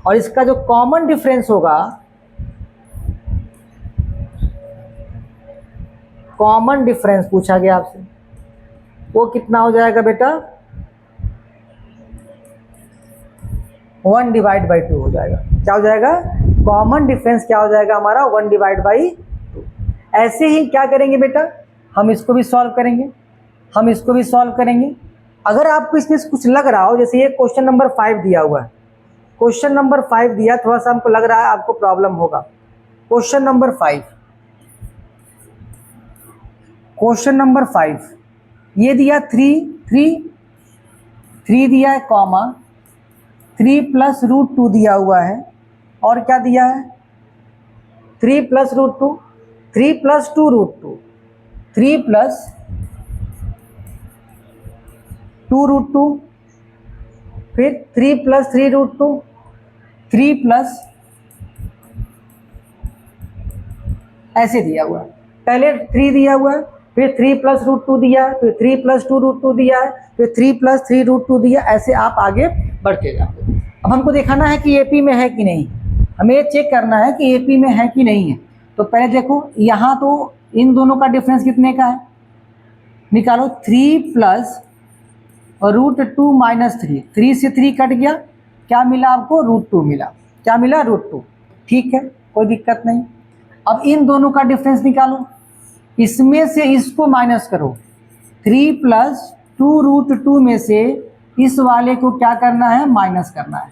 और इसका जो कॉमन डिफरेंस होगा, कॉमन डिफरेंस पूछा गया आपसे, वो कितना हो जाएगा बेटा 1 डिवाइड बाई 2 हो जाएगा। क्या हो जाएगा कॉमन डिफरेंस, क्या हो जाएगा हमारा 1 डिवाइड बाई 2। ऐसे ही क्या करेंगे बेटा, हम इसको भी सॉल्व करेंगे, हम इसको भी सॉल्व करेंगे। अगर आपको इसमें कुछ लग रहा हो, जैसे ये क्वेश्चन नंबर 5 दिया हुआ है, क्वेश्चन नंबर 5 दिया, थोड़ा सा हमको लग रहा है आपको प्रॉब्लम होगा। क्वेश्चन नंबर 5, क्वेश्चन नंबर 5 ये दिया 3 दिया है कॉमा 3 + √2 दिया हुआ है, और क्या दिया है 3 + √2, 3 + 2 √2, 3 + 2 √2, फिर 3 + 3 √2, 3 + ऐसे दिया हुआ है। पहले 3 दिया हुआ है, फिर 3 + √2 दिया है, फिर 3 + 2 √2 दिया है, फिर 3 + 3 √2 दिया, ऐसे आप आगे बढ़ते जाओगे। अब हमको दिखाना है कि AP में है कि नहीं, हमें चेक करना है कि AP में है कि नहीं है। तो पहले देखो यहाँ तो इन दोनों का डिफरेंस कितने का है, निकालो 3 + √2 - 3, 3 से 3 कट गया, क्या मिला आपको √2 मिला। क्या मिला √2, ठीक है कोई दिक्कत नहीं। अब इन दोनों का डिफरेंस निकालो, इसमें से इसको माइनस करो, 3 + 2 √2 में से इस वाले को क्या करना है माइनस करना है।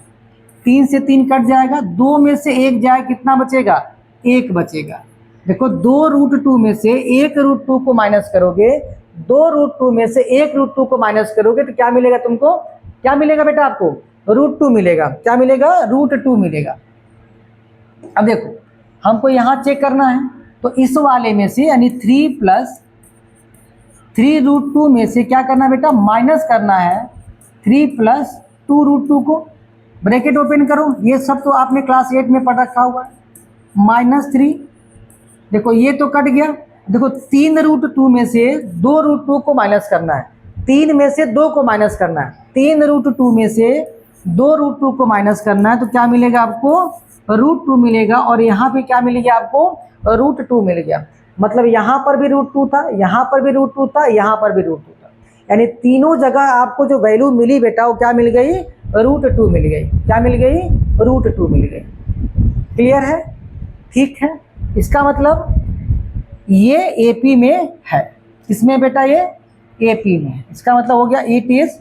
3 से 3 कट जाएगा, 2 में से 1 जाए, कितना बचेगा 1 बचेगा। देखो 2 √2 में से 1 √2 को माइनस करोगे, 2 √2 में से 1 √2 को माइनस करोगे तो क्या मिलेगा तुमको, क्या मिलेगा बेटा आपको √2 मिलेगा। क्या मिलेगा √2 मिलेगा। अब देखो हमको यहाँ चेक करना है, तो इस वाले में से यानी 3 + 3 √2 में से क्या करना है बेटा माइनस करना है 3 + 2 √2 को। ब्रैकेट ओपन करो, ये सब तो आपने क्लास 8 में पढ़ रखा हुआ है, -3, देखो ये तो कट गया। देखो 3 √2 में से 2 √2 को माइनस करना है, 3 में से 2 को माइनस करना है, 3 √2 में से 2 √2 को माइनस करना है, तो क्या मिलेगा आपको √2 मिलेगा। और यहाँ पे क्या मिल गया आपको √2 मिल गया। मतलब यहाँ पर भी √2 था, यहाँ पर भी √2 था, यहाँ पर भी √2 था, यानी तीनों जगह आपको जो वैल्यू मिली बेटा वो क्या मिल गई √2 मिल गई। क्या मिल गई √2 मिल गई। क्लियर है, ठीक है। इसका मतलब ये AP में है, इसमें बेटा ये AP में है। इसका मतलब हो गया it is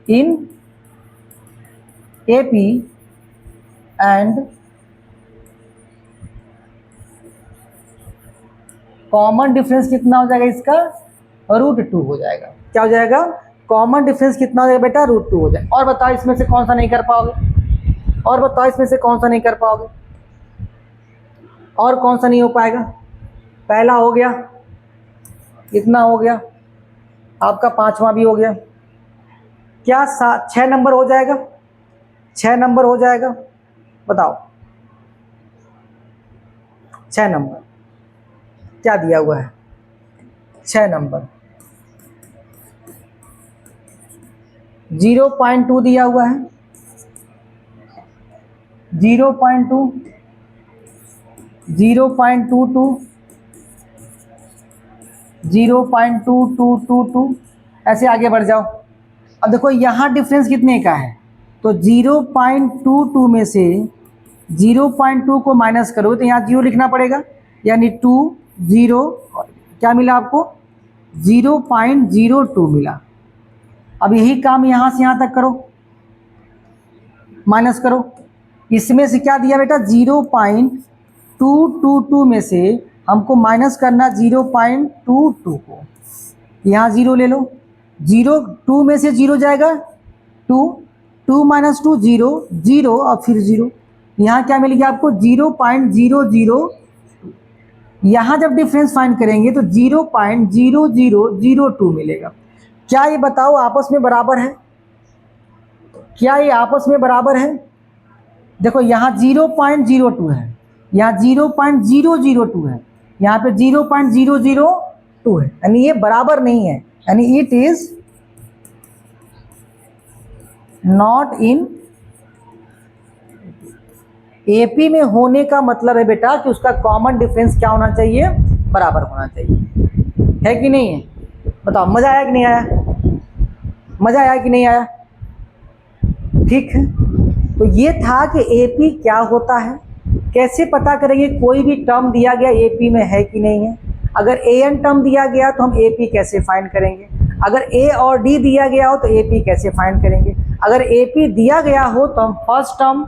in AP and common difference कितना हो जाएगा इसका √2 हो जाएगा। क्या हो जाएगा कॉमन डिफरेंस कितना हो जाएगा बेटा √2 हो जाएगा। और बताओ इसमें से कौन सा नहीं कर पाओगे, और बताओ इसमें से कौन सा नहीं कर पाओगे, और कौन सा नहीं हो पाएगा। पहला हो गया, इतना हो गया, आपका 5वां भी हो गया। क्या 6 नंबर हो जाएगा, 6 नंबर हो जाएगा, बताओ 6 नंबर क्या दिया हुआ है 6 नंबर 0.2 दिया हुआ है, 0.2, 0.22, 0.2222 ऐसे आगे बढ़ जाओ। अब देखो यहाँ डिफरेंस कितने का है, तो 0.22 में से 0.2 को माइनस करो तो यहाँ 0 लिखना पड़ेगा, यानी 2 0 क्या मिला आपको 0.02 मिला। अब यही काम यहाँ से यहाँ तक करो, माइनस करो। इसमें से क्या दिया बेटा 0.222 में से हमको माइनस करना 0.22 को, यहाँ 0 ले लो, 2 में से 0 जाएगा 2 माइनस 2 0 0 और फिर 0, यहाँ क्या मिलेगा आपको 0.00। यहाँ जब डिफरेंस फाइंड करेंगे तो 0.0002 मिलेगा। क्या ये बताओ आपस में बराबर है, क्या ये आपस में बराबर है? देखो यहाँ 0.02 है, यहाँ 0.002 है, यहाँ पे 0.002 है, यानी ये बराबर नहीं है, यानी it is not in AP में होने का मतलब है बेटा कि उसका कॉमन डिफरेंस क्या होना चाहिए, बराबर होना चाहिए, है कि नहीं है? बताओ मजा आया कि नहीं आया, मजा आया कि नहीं आया? ठीक है, तो ये था कि एपी क्या होता है, कैसे पता करेंगे कोई भी टर्म दिया गया एपी में है कि नहीं है। अगर ए एन टर्म दिया गया तो हम एपी कैसे फाइंड करेंगे, अगर ए और डी दिया गया हो तो एपी कैसे फाइंड करेंगे, अगर एपी दिया गया हो तो हम फर्स्ट टर्म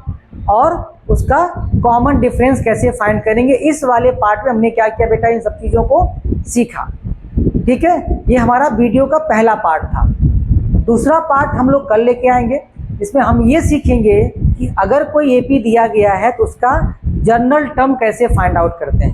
और उसका कॉमन डिफरेंस कैसे फाइंड करेंगे। इस वाले पार्ट में हमने क्या किया बेटा, इन सब चीज़ों को सीखा। ठीक है, ये हमारा वीडियो का पहला पार्ट था। दूसरा पार्ट हम लोग कल लेके आएंगे, इसमें हम ये सीखेंगे कि अगर कोई एपी दिया गया है तो उसका जनरल टर्म कैसे फाइंड आउट करते हैं,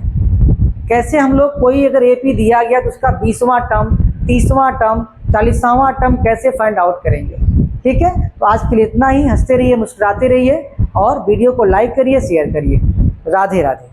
कैसे हम लोग कोई अगर एपी दिया गया तो उसका 20वां टर्म, 30वां टर्म, 40वां टर्म कैसे फाइंड आउट करेंगे। ठीक है, तो आज के लिए इतना ही। हंसते रहिए, मुस्कुराते रहिए और वीडियो को लाइक करिए, शेयर करिए। राधे राधे।